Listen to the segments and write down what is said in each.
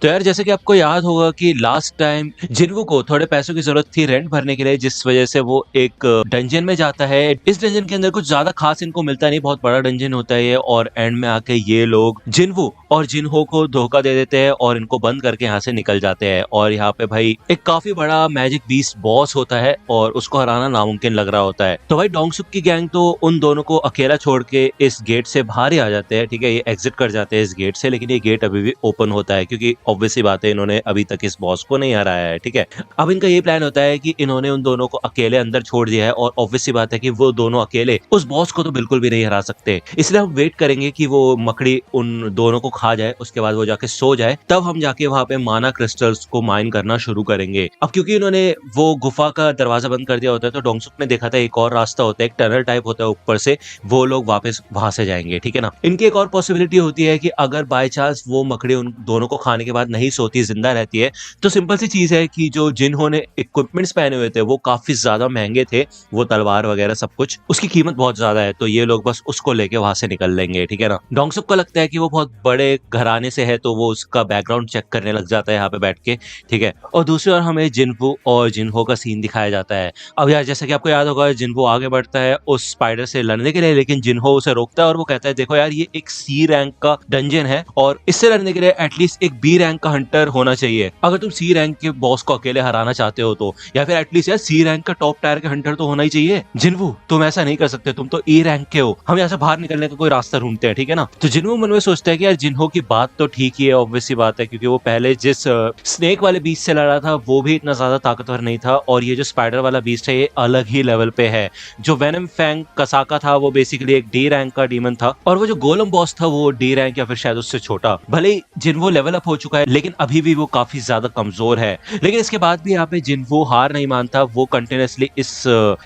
तो यार जैसे कि आपको याद होगा कि लास्ट टाइम जिन्वू को थोड़े पैसों की जरूरत थी रेंट भरने के लिए, जिस वजह से वो एक डंजन में जाता है। इस डंजन के अंदर कुछ ज्यादा खास इनको मिलता नहीं, बहुत बड़ा डंजन होता है ये, और एंड में आके ये लोग जिन्वू और जिनहो को धोखा दे देते हैं और इनको बंद करके यहाँ से निकल जाते हैं। और यहाँ पे भाई एक काफी बड़ा मैजिक बीस्ट बॉस होता है और उसको हराना नामुमकिन लग रहा होता है। तो भाई डोंगसुक की गैंग तो उन दोनों को अकेला छोड़ के इस गेट से बाहर ही आ जाते हैं, ठीक है। ये एग्जिट कर जाते हैं इस गेट से, लेकिन ये गेट अभी भी ओपन होता है क्योंकि ऑब्वियस सी बात है, इन्होंने अभी तक इस बॉस को नहीं हराया है, ठीक है। अब इनका ये प्लान होता है कि इन्होंने उन दोनों को अकेले अंदर छोड़ दिया है और ऑब्वियस सी बात है कि वो दोनों अकेले उस बॉस को तो बिल्कुल भी नहीं हरा सकते। इसलिए हम वेट करेंगे कि वो मकड़ी उन दोनों को खा जाए, उसके बाद वो जाके सो जाए, तब हम जाके वहां पे माना क्रिस्टल्स को माइन करना शुरू करेंगे। अब क्योंकि इन्होंने वो गुफा का दरवाजा बंद कर दिया होता है, तो डोंगसुक ने देखा था एक और रास्ता होता है, एक टनल टाइप होता है ऊपर से, वो लोग वापस वहां से जाएंगे, ठीक है ना। इनकी एक और पॉसिबिलिटी होती है कि अगर बाय चांस वो मकड़ी उन दोनों को खाने के बाद नहीं सोती, जिंदा रहती है, तो सिंपल सी चीज है कि जो जिन्होंने इक्विपमेंट्स पहने हुए थे वो काफी ज्यादा महंगे थे, वो तलवार वगैरह सब कुछ, उसकी कीमत बहुत ज्यादा है, तो ये लोग बस उसको लेके वहां से निकल लेंगे, ठीक है ना। डोंगसुक को लगता है कि वो बहुत बड़े घराने से है, तो वो उसका बैकग्राउंड चेक करने लग जाता है यहाँ पे बैठ के, ठीक है। और दूसरी ओर हमें जिन्वू और जिन्हो का सीन दिखाया जाता है। अब यार जैसा कि आपको याद होगा, जिन्वू आगे बढ़ता है उस स्पाइडर से लड़ने के लिए, लेकिन जिन्हो उसे रोकता है और वो कहता है देखो यार, ये एक सी रैंक का डंजन है और इससे लड़ने के लिए एटलीस्ट एक बी रैंक का हंटर होना चाहिए। अगर तुम सी रैंक के बॉस को अकेले हराना चाहते हो तो, या फिर एटलीस्ट यार सी रैंक का टॉप टायर के हंटर तो होना ही चाहिए। जिन्वू तुम ऐसा नहीं कर सकते, तुम तो ई रैंक के हो, हम यहाँ से बाहर निकलने का कोई रास्ता ढूंढते हैं, ठीक है ना। तो जिन्वू मन में सोचता है कि यार जिन्हो की बात तो ठीक ही है, ऑब्वियस सी बात है, क्योंकि वो पहले जिस स्नेक वाले बीस्ट से लड़ा था वो भी इतना ज्यादा ताकतवर नहीं था, और ये जो स्पाइडर वाला बीस्ट है ये अलग ही लेवल पे है। जो वेनम फैंग कसाका था वो बेसिकली एक डी रैंक का डीमन था, और वो जो गोलम बॉस था वो डी रैंक या फिर शायद उससे छोटा। भले ही जिन्वो लेवल अप हो चुका है, लेकिन अभी भी वो काफी ज्यादा कमजोर है। लेकिन इसके बाद भी यहाँ पे जिन्वो हार नहीं मानता, वो कंटिन्यूसली इस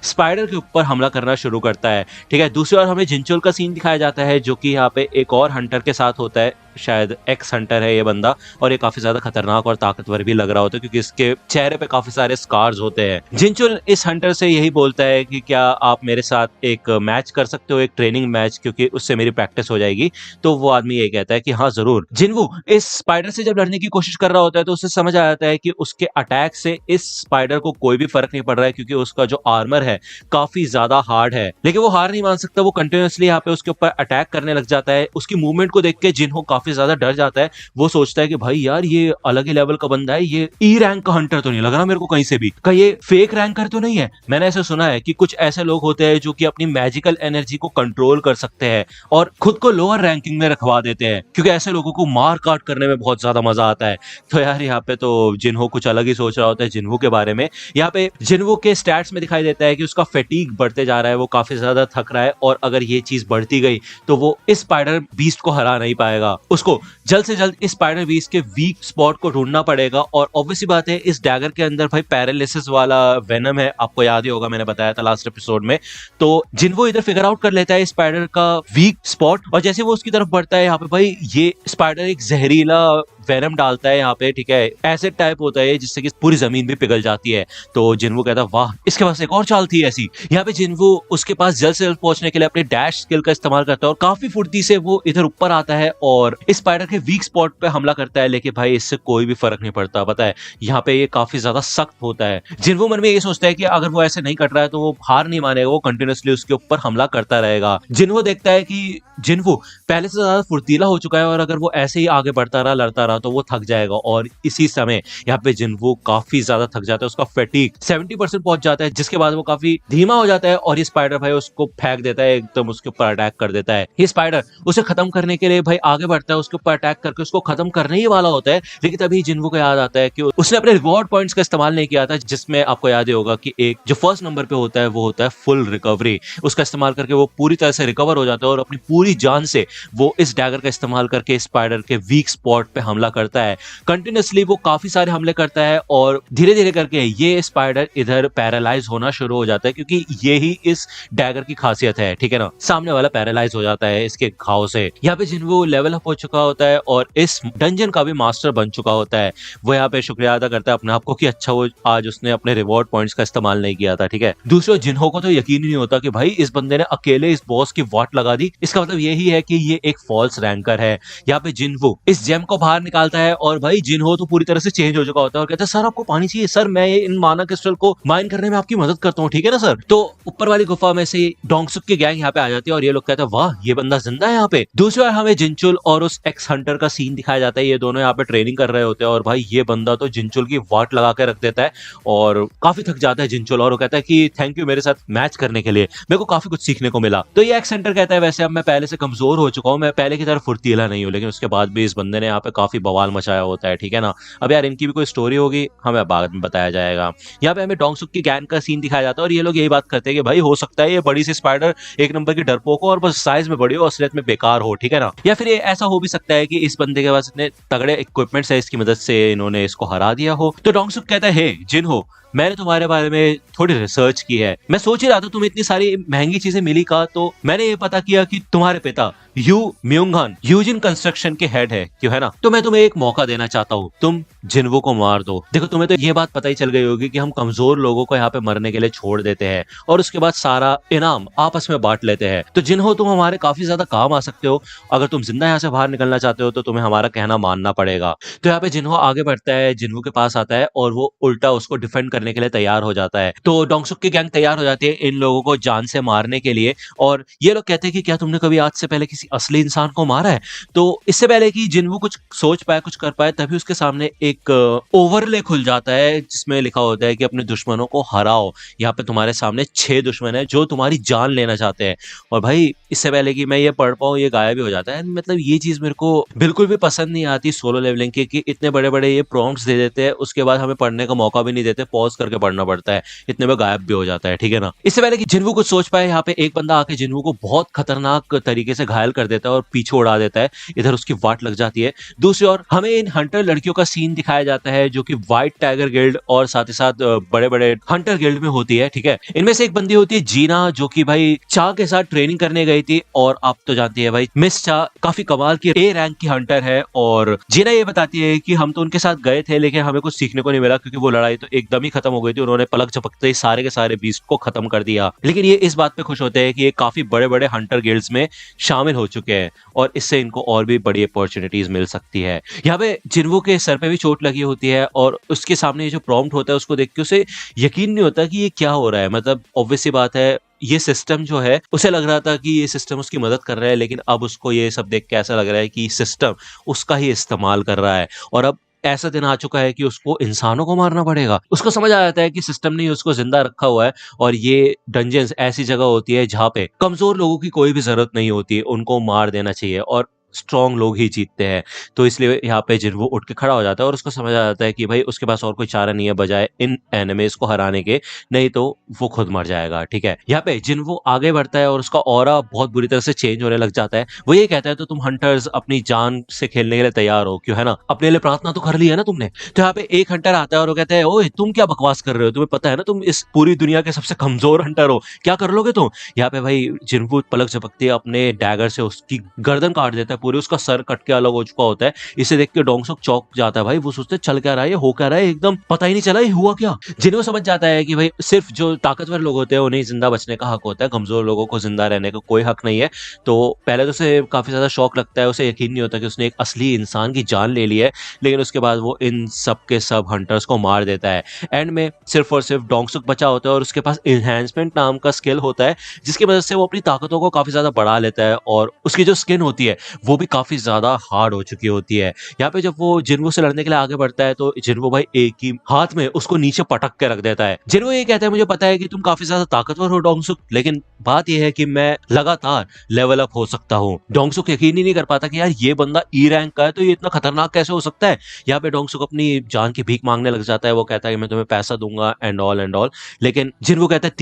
स्पाइडर के ऊपर हमला करना शुरू करता है, ठीक है। दूसरी ओर हमें जिनचोल का सीन दिखाया जाता है, जो कि यहाँ पे एक और हंटर के साथ होता है, शायद एक्स हंटर है ये बंदा, और ये काफी ज्यादा खतरनाक और ताकतवर भी लग रहा होता है क्योंकि इसके चेहरे पे काफी सारे स्कार्स होते हैं। जिनचुल इस हंटर से यही बोलता है कि क्या आप मेरे साथ एक मैच कर सकते हो, एक ट्रेनिंग मैच, क्योंकि उससे मेरी प्रैक्टिस हो जाएगी। तो वो आदमी ये कहता है कि हाँ जरूर। जिन्वू इस स्पाइडर से जब लड़ने की कोशिश कर रहा होता है तो उसे समझ आ जाता है कि उसके अटैक से इस स्पाइडर को कोई भी फर्क नहीं पड़ रहा है, क्योंकि उसका जो आर्मर है काफी ज्यादा हार्ड है। लेकिन वो हार नहीं मान सकता, वो कंटिन्यूसली यहाँ पे उसके ऊपर अटैक करने लग जाता है। उसकी मूवमेंट को देख के जिन्हो काफी ज्यादा डर जाता है। वो सोचता है कि भाई यार ये अलग ही लेवल का बंदा है, ये ई रैंक का हंटर तो नहीं लग रहा मेरे को कहीं से भी, का ये फेक रैंकर तो नहीं है। मैंने ऐसा सुना है कि कुछ ऐसे लोग होते हैं जो कि अपनी मैजिकल एनर्जी को कंट्रोल कर सकते हैं और खुद को लोअर रैंकिंग में रखवा देते हैं, क्योंकि ऐसे लोगों को मार काट करने में बहुत ज्यादा मजा आता है। तो यार यहाँ पे तो जिन्हो कुछ अलग ही सोच रहा होता है जिन्वू के बारे में। यहाँ पे जिन्वू के स्टैट्स में दिखाई देता है कि उसका फैटीग बढ़ते जा रहा है, वो काफी ज्यादा थक रहा है, और अगर ये चीज बढ़ती गई तो वो इस स्पाइडर बीस्ट को हरा नहीं पाएगा। उसको जल्द से जल्द इस स्पाइडर बीस्ट के वीक स्पॉट को ढूंढना पड़ेगा। और ऑब्वियसली बात है, इस डैगर के अंदर भाई पैरालिसिस वाला वेनम है, आपको याद ही होगा, मैंने बताया था लास्ट एपिसोड में। तो जिन्वो इधर फिगर आउट कर लेता है स्पाइडर का वीक स्पॉट, और जैसे वो उसकी तरफ बढ़ता है, यहाँ पे भाई ये स्पाइडर एक जहरीला वेनम डालता है यहाँ पे, ठीक है। एसिड टाइप होता है जिससे कि पूरी जमीन भी पिघल जाती है। तो जिन्वू कहता है वाह, इसके पास एक और चाल थी ऐसी। यहाँ पे जिन्वू उसके पास जल्द से जल्द पहुंचने के लिए अपने डैश स्किल का इस्तेमाल करता है और काफी फुर्ती से वो इधर ऊपर आता है और इस स्पाइडर के वीक स्पॉट पे हमला करता है। लेकिन भाई इससे कोई भी फर्क नहीं पड़ता, पता है यहाँ पे ये काफी ज्यादा सख्त होता है। जिन्वू मन में ये सोचता है कि अगर वो ऐसे नहीं कट रहा है तो वो हार नहीं मानेगा, वो कंटिन्यूसली उसके ऊपर हमला करता रहेगा। जिन्वू देखता है कि जिन्वू पहले से ज्यादा फुर्तीला हो चुका है और अगर वो ऐसे ही आगे बढ़ता रहा, लड़ता रहा, तो वो थक जाएगा। और इसी समय यहाँ पे जिन्वू काफी ज्यादा थक जाता है, उसका फैटीग 70% पहुंच जाता है, जिसके बाद वो काफी धीमा हो जाता है और ये स्पाइडर भाई उसको फेंक देता है, एकदम उसके ऊपर अटैक कर देता है। ये स्पाइडर उसे खत्म करने के लिए भाई आगे बढ़ता है, उसके ऊपर अटैक करके उसको खत्म करने ही वाला होता है। लेकिन तभी जिन्वू को याद आता है कि उसने अपने रिवॉर्ड पॉइंट्स का इस्तेमाल नहीं किया था, जिसमें आपको याद ही होगा कि एक जो फर्स्ट नंबर पे होता है वो होता है फुल रिकवरी। उसका इस्तेमाल करके वो पूरी तरह से रिकवर हो जाता है और अपनी पूरी जान से वो इस डैगर का इस्तेमाल करके स्पाइडर के वीक स्पॉट पे हमला करता है। कंटिन्यूसली वो काफी सारे हमले करता है और धीरे धीरे करके ये स्पाइडर इधर पैरालाइज होना शुरू हो जाता है, क्योंकि ये ही इस डैगर की खासियत है, ठीक है ना। सामने वाला पैरालाइज हो जाता है इसके घाव से। यहाँ पे जिन्वू लेवल अप हो चुका होता है और इस डंजन का भी मास्टर बन चुका होता है। वो यहाँ पे शुक्रिया अदा करता है अपने आप को कि अच्छा वो आज उसने अपने रिवॉर्ड पॉइंट्स का इस्तेमाल नहीं किया था, ठीक है। दूसरे जिन्हो को तो यकीन ही नहीं होता कि भाई इस बंदे ने अकेले इस बॉस की वाट लगा दी। इसका मतलब यही है कि ये एक फॉल्स रैंकर है। यहाँ पे जिन्वू इस जेम को बाहर निकालता है और भाई जिनहो तो पूरी तरह से चेंज हो चुका होता है और कहता है सर आपको पानी चाहिए, सर मैं ये इन माना क्रिस्टल को माइन करने में आपकी मदद करता हूँ, ठीक है ना सर। तो ऊपर वाली गुफा में से डोंगसुक की गैंग यहाँ पे आ जाती है और ये लोग कहते हैं वाह ये बंदा जिंदा है यहाँ पे। दूसरी बार हमें जिनचुल और उस एक्स हंटर का सीन दिखाया जाता है, ये दोनों यहाँ पे ट्रेनिंग कर रहे होते हैं और भाई ये बंदा तो जिनचुल की वाट लगा के रख देता है और काफी थक जाता है जिनचुल और वो कहता है कि थैंक यू मेरे साथ मैच करने के लिए, मेरे को काफी कुछ सीखने को मिला। तो ये एक्स हंटर कहता है वैसे अब मैं पहले से कमजोर हो चुका हूँ, मैं पहले की तरह फुर्तीला नहीं हूँ, लेकिन उसके बाद भी इस बंदे ने यहाँ पे काफी बवाल मचाया होता है, ठीक है ना। अब यार इनकी भी कोई स्टोरी होगी, हमें बाद में बताया जाएगा। यहाँ पे हमें डोंगसुक की गैंग का सीन दिखाया जाता है और ये लोग यही बात करते हैं कि भाई हो सकता है ये बड़ी सी स्पाइडर एक नंबर की डरपोक हो और बस साइज में बड़ी हो, असलियत में बेकार हो, ठीक है ना। या फिर ये ऐसा हो भी सकता है कि इस बंदे के पास इतने तगड़े इक्विपमेंट्स है, इसकी मदद से इन्होंने इसको हरा दिया हो। तो डोंगसुक कहता है हे जिनहो, मैंने तुम्हारे बारे में थोड़ी रिसर्च की है, मैं सोच ही रहा था तुम्हें इतनी सारी महंगी चीजें मिली का, तो मैंने ये पता किया कि तुम्हारे पिता यू म्यूंगन यूजिन कंस्ट्रक्शन के हेड है, क्यों है ना। तो मैं तुम्हें एक मौका देना चाहता हूँ, तुम जिन्वो को मार दो। देखो तुम्हें तो ये बात पता ही चल गई होगी कि हम कमजोर लोगों को यहाँ पे मरने के लिए छोड़ देते हैं और उसके बाद सारा इनाम आपस में बांट लेते हैं। तो जिन्हो तुम हमारे काफी ज्यादा काम आ सकते हो, अगर तुम जिंदा यहाँ से बाहर निकलना चाहते हो तो तुम्हें हमारा कहना मानना पड़ेगा। तो यहाँ पे जिन्हो आगे बढ़ता है, जिन्वो के पास आता है और वो उल्टा उसको डिफेंड करने के लिए तैयार हो जाता है। तो डोंगसुक की गैंग तैयार हो जाती है इन लोगों को जान से मारने के लिए और ये लोग कहते हैं कि क्या तुमने कभी आज से पहले किसी असली इंसान को मारा है। तो इससे पहले कि जिन्वो कुछ सोच पाए कुछ कर पाए तभी उसके सामने एक ओवरले खुल जाता है जिसमें लिखा होता है कि अपने दुश्मनों को हराओ, यहाँ पे तुम्हारे सामने 6 दुश्मन है जो तुम्हारी जान लेना चाहते हैं। और भाई इससे पहले कि मैं ये पढ़ पाऊँ ये गायब भी हो जाता है। मतलब ये चीज मेरे को बिल्कुल भी पसंद नहीं आती सोलो लेवलिंग की, कि इतने बड़े बड़े ये प्रॉम्प्ट्स दे देते हैं उसके बाद हमें पढ़ने का मौका भी नहीं देते, पॉज करके पढ़ना पड़ता है, इतने में गायब भी हो जाता है, ठीक है ना। इससे पहले कि जिन्वो कुछ सोच पाए यहाँ पे एक बंदा आके जिन्वो को बहुत खतरनाक तरीके से घायल कर देता है और पीछे उड़ा देता है, इधर उसकी वाट लग जाती है। दूसरी ओर हमें इन हंटर लड़कियों का सीन दिखाया जाता है जो कि व्हाइट टाइगर गिल्ड और साथ ही साथ बड़े बड़े हंटर गिल्ड में होती है, ठीक है। इनमें से एक बंदी होती है जीना जो कि भाई चा के साथ ट्रेनिंग करने गई थी और आप तो जानती है भाई मिस चा काफी कमाल की ए रैंक की हंटर है और जीना ये बताती है कि हम तो उनके साथ गए थे लेकिन हमें कुछ सीखने को नहीं मिला क्योंकि वो लड़ाई तो एकदम ही खत्म हो गई थी, उन्होंने पलक झपकते ही सारे के सारे बीस्ट को खत्म कर दिया। लेकिन ये इस बात पे खुश होते हैं कि ये काफी बड़े बड़े हंटर गिल्ड्स में शामिल हो चुके हैं और इससे इनको और भी बड़ी अपॉर्चुनिटीज मिल सकती है। यहाँ पे जिन्वो के सर पे भी चोट लगी होती है और उसके सामने ये जो प्रॉम्प्ट होता है उसको देख के उसे यकीन नहीं होता कि ये क्या हो रहा है। मतलब ऑब्वियस सी बात है ये सिस्टम जो है उसे लग रहा था कि ये सिस्टम उसकी मदद कर रहा है, लेकिन अब उसको ये सब देख के ऐसा लग रहा है कि सिस्टम उसका ही इस्तेमाल कर रहा है और अब ऐसा दिन आ चुका है कि उसको इंसानों को मारना पड़ेगा। उसको समझ आ जाता है कि सिस्टम ने उसको जिंदा रखा हुआ है और ये डंजन्स ऐसी जगह होती है जहाँ पे कमजोर लोगों की कोई भी जरूरत नहीं होती है, उनको मार देना चाहिए और स्ट्रॉन्ग लोग ही जीतते हैं। तो इसलिए यहाँ पे जिन्वो उठ के खड़ा हो जाता है और उसको समझ आ जाता है कि भाई उसके पास और कोई चारा नहीं है बजाय इन एनिमीज को हराने के, नहीं तो वो खुद मर जाएगा, ठीक है। यहाँ पे जिन्वो आगे बढ़ता है और उसका ऑरा बहुत बुरी तरह से चेंज होने लग जाता है। वो ये कहता है तो तुम हंटर्स अपनी जान से खेलने के लिए तैयार हो, क्यों है ना, अपने लिए प्रार्थना तो कर ली है ना तुमने। तो यहाँ पे एक हंटर आता है और वो कहता है ओए तुम क्या बकवास कर रहे हो, तुम्हें पता है ना तुम इस पूरी दुनिया के सबसे कमजोर हंटर हो, क्या कर लोगे तुम। यहाँ पे भाई जिन्वो पलक झपकते अपने डैगर से उसकी गर्दन काट देता है पूरी, उसका सर कट के अलग हो चुका होता है। इसे देख के डोंगसुक चौंक जाता है, भाई वो सोचते चल क्या रहा है, हो क्या रहा है, एकदम पता ही नहीं चला ये हुआ क्या। जिन्वो समझ जाता है कि भाई सिर्फ जो ताकतवर लोग होते हैं उन्हें जिंदा बचने का हक होता है, कमजोर लोगों को जिंदा रहने का कोई हक नहीं है। तो पहले तो उसे काफी ज्यादा शौक लगता है, उसे यकीन नहीं होता कि उसने एक असली इंसान की जान ले ली है, लेकिन उसके बाद वो इन सब के सब हंटर्स को मार देता है। एंड में सिर्फ और सिर्फ डोंगसुक बचा होता है और उसके पास इनहेंसमेंट नाम का स्किल होता है जिसकी वजह से वो अपनी ताकतों को काफी ज्यादा बढ़ा लेता है और उसकी जो स्किन होती है वो भी काफी ज्यादा हार्ड हो चुकी होती है। यहाँ पे जब वो जिन्वो से लड़ने के लिए आगे बढ़ता है तो जिन्वो भाई एक ही हाथ में उसको नीचे पटक के रख देता है। जिन्वो ये कहता है मुझे पता है कि तुम काफी ज्यादा ताकतवर हो डोंगसुक, लेकिन बात यह है कि मैं लगातार लेवल अप हो सकता हूँ। डोंगसुक यकीन ही नहीं कर पाता कि यार ये बंदा ई रैंक का है तो ये इतना खतरनाक कैसे हो सकता है। यहाँ पे डोंगसुक अपनी जान की भीख मांगने लग जाता है, वो कहता है कि मैं तुम्हें पैसा दूंगा एंड ऑल, लेकिन जिन्वो कहता है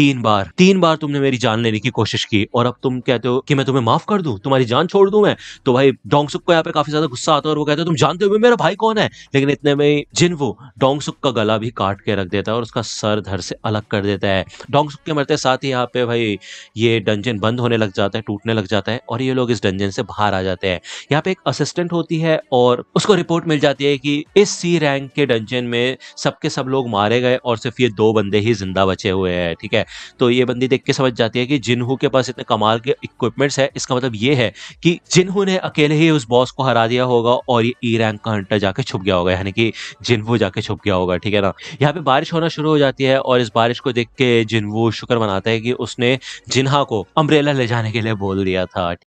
3 बार तुमने मेरी जान लेने की कोशिश की और अब तुम कहते हो कि मैं तुम्हें माफ कर दूं, तुम्हारी जान छोड़ दूं मैं। तो भाई डोंगसुक को यहाँ पे काफी ज्यादा गुस्सा आता है और वो कहता है तुम जानते हो मेरा भाई कौन है, लेकिन इतने में जिन्वो डोंगसुक का गला भी काट के रख देता है और उसका सर धड़ से अलग कर देता है। डोंगसुक के मरते साथ ही यहाँ पे भाई ये डंजन बंद होने लग जाता है, टूटने लग जाता है और ये लोग इस डंजन से बाहर आ जाते हैं। यहाँ पे एक असिस्टेंट होती है और उसको रिपोर्ट मिल जाती है कि इस सी रैंक के डंजन में सबके सब लोग मारे गए और सिर्फ ये 2 बंदे ही जिंदा बचे हुए हैं, ठीक है। तो ये बंदी देख के समझ जाती है कि जिन्हू के पास इतने कमाल के इक्विपमेंट्स है, इसका मतलब ये है कि जिन्हू ने अकेले ही उस बॉस को हरा दिया होगा और ये ई रैंक का हंटर जाके छुप गया होगा, यानी कि जिन्वो जाके छुप गया होगा, ठीक है ना। यहाँ पे बारिश होना शुरू हो जाती है और इस बारिश को देख के जिन्वो शुक्र मनाता है कि उसने जिन्हा को अम्ब्रेला ले जाने के लिए बोल दिया था।